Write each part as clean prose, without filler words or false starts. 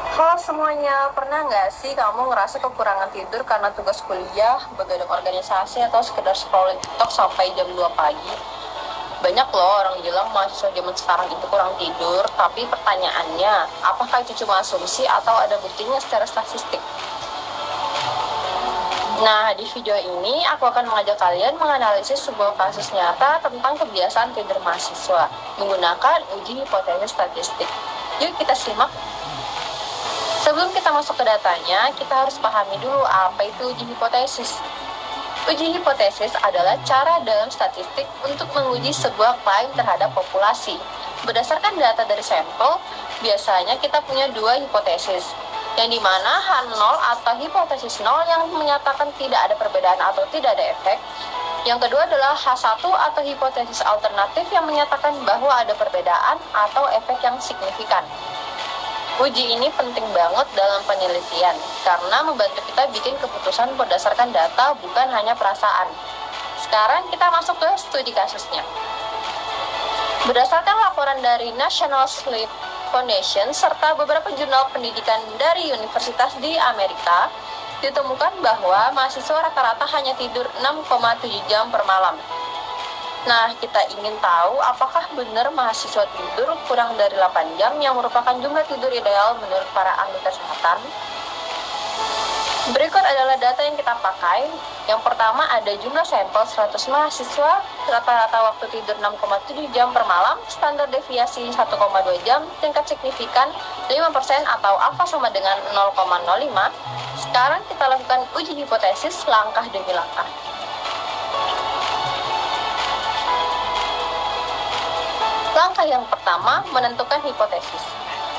Halo semuanya, pernah nggak sih kamu ngerasa kekurangan tidur karena tugas kuliah, begadang organisasi, atau sekedar scrolling TikTok sampai jam 2 pagi? Banyak loh orang bilang mahasiswa zaman sekarang itu kurang tidur, tapi pertanyaannya, apakah itu cuma asumsi atau ada buktinya secara statistik? Nah, di video ini aku akan mengajak kalian menganalisis sebuah kasus nyata tentang kebiasaan tidur mahasiswa menggunakan uji hipotesis statistik. Yuk kita simak. Sebelum kita masuk ke datanya, kita harus pahami dulu apa itu uji hipotesis. Uji hipotesis adalah cara dalam statistik untuk menguji sebuah klaim terhadap populasi. Berdasarkan data dari sampel, biasanya kita punya dua hipotesis, yang dimana H0 atau hipotesis 0 yang menyatakan tidak ada perbedaan atau tidak ada efek. Yang kedua adalah H1 atau hipotesis alternatif yang menyatakan bahwa ada perbedaan atau efek yang signifikan. Uji ini penting banget dalam penelitian, karena membantu kita bikin keputusan berdasarkan data, bukan hanya perasaan. Sekarang kita masuk ke studi kasusnya. Berdasarkan laporan dari National Sleep Foundation serta beberapa jurnal pendidikan dari universitas di Amerika, ditemukan bahwa mahasiswa rata-rata hanya tidur 6,7 jam per malam. Nah, kita ingin tahu apakah benar mahasiswa tidur kurang dari 8 jam yang merupakan jumlah tidur ideal menurut para ahli kesehatan. Berikut adalah data yang kita pakai. Yang pertama ada jumlah sampel 100 mahasiswa, rata-rata waktu tidur 6,7 jam per malam, standar deviasi 1,2 jam, tingkat signifikan 5% atau alfa sama dengan 0,05. Sekarang kita lakukan uji hipotesis langkah demi langkah. Langkah yang pertama, menentukan hipotesis.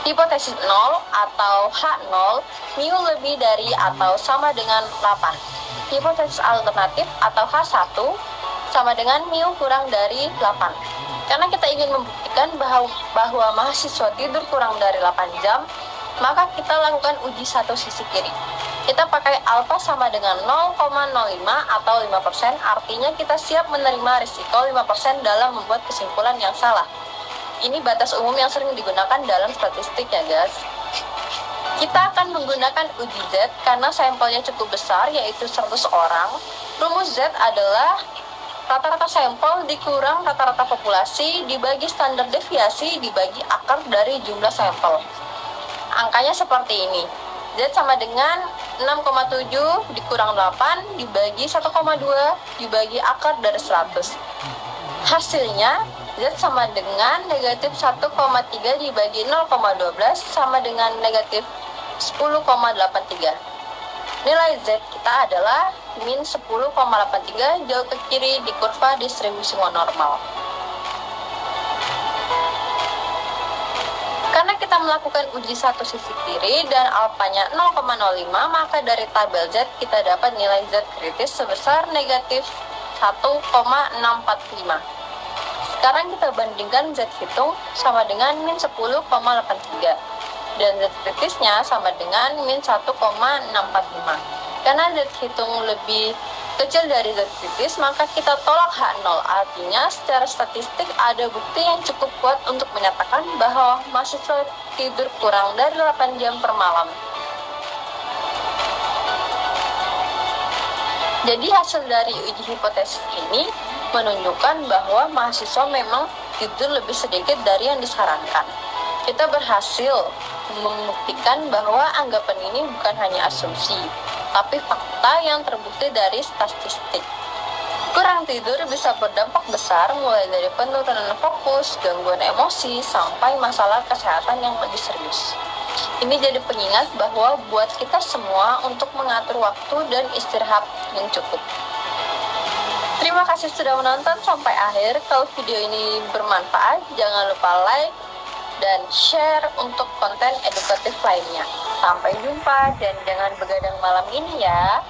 Hipotesis 0 atau H0, mu lebih dari atau sama dengan 8. Hipotesis alternatif atau H1 sama dengan mu kurang dari 8. Karena kita ingin membuktikan bahwa mahasiswa tidur kurang dari 8 jam, maka kita lakukan uji satu sisi kiri. Kita pakai alfa sama dengan 0,05 atau 5%, artinya kita siap menerima risiko 5% dalam membuat kesimpulan yang salah. Ini batas umum yang sering digunakan dalam statistik ya guys. Kita akan menggunakan uji Z karena sampelnya cukup besar, yaitu 100 orang. Rumus Z adalah rata-rata sampel dikurang rata-rata populasi dibagi standar deviasi dibagi akar dari jumlah sampel. Angkanya seperti ini. Z sama dengan 6,7 dikurang 8 dibagi 1,2 dibagi akar dari 100. Hasilnya Z sama dengan negatif 1,3 dibagi 0,12 sama dengan negatif 10,83. Nilai Z kita adalah min 10,83 jauh ke kiri di kurva distribusi monormal. Karena kita melakukan uji satu sisi kiri dan alfanya 0,05, maka dari tabel Z kita dapat nilai Z kritis sebesar negatif 1,645. Sekarang kita bandingkan Z hitung sama dengan min 10,83 dan Z kritisnya sama dengan min 1,645. Karena Z hitung lebih kecil dari Z kritis, maka kita tolak H0. Artinya secara statistik ada bukti yang cukup kuat untuk menyatakan bahwa mahasiswa tidur kurang dari 8 jam per malam. Jadi hasil dari uji hipotesis ini menunjukkan bahwa mahasiswa memang tidur lebih sedikit dari yang disarankan. Kita berhasil membuktikan bahwa anggapan ini bukan hanya asumsi, tapi fakta yang terbukti dari statistik. Kurang tidur bisa berdampak besar mulai dari penurunan fokus, gangguan emosi, sampai masalah kesehatan yang lebih serius. Ini jadi pengingat bahwa buat kita semua untuk mengatur waktu dan istirahat yang cukup. Terima kasih sudah menonton sampai akhir. Kalau video ini bermanfaat, jangan lupa like dan share untuk konten edukatif lainnya. Sampai jumpa dan jangan begadang malam ini ya.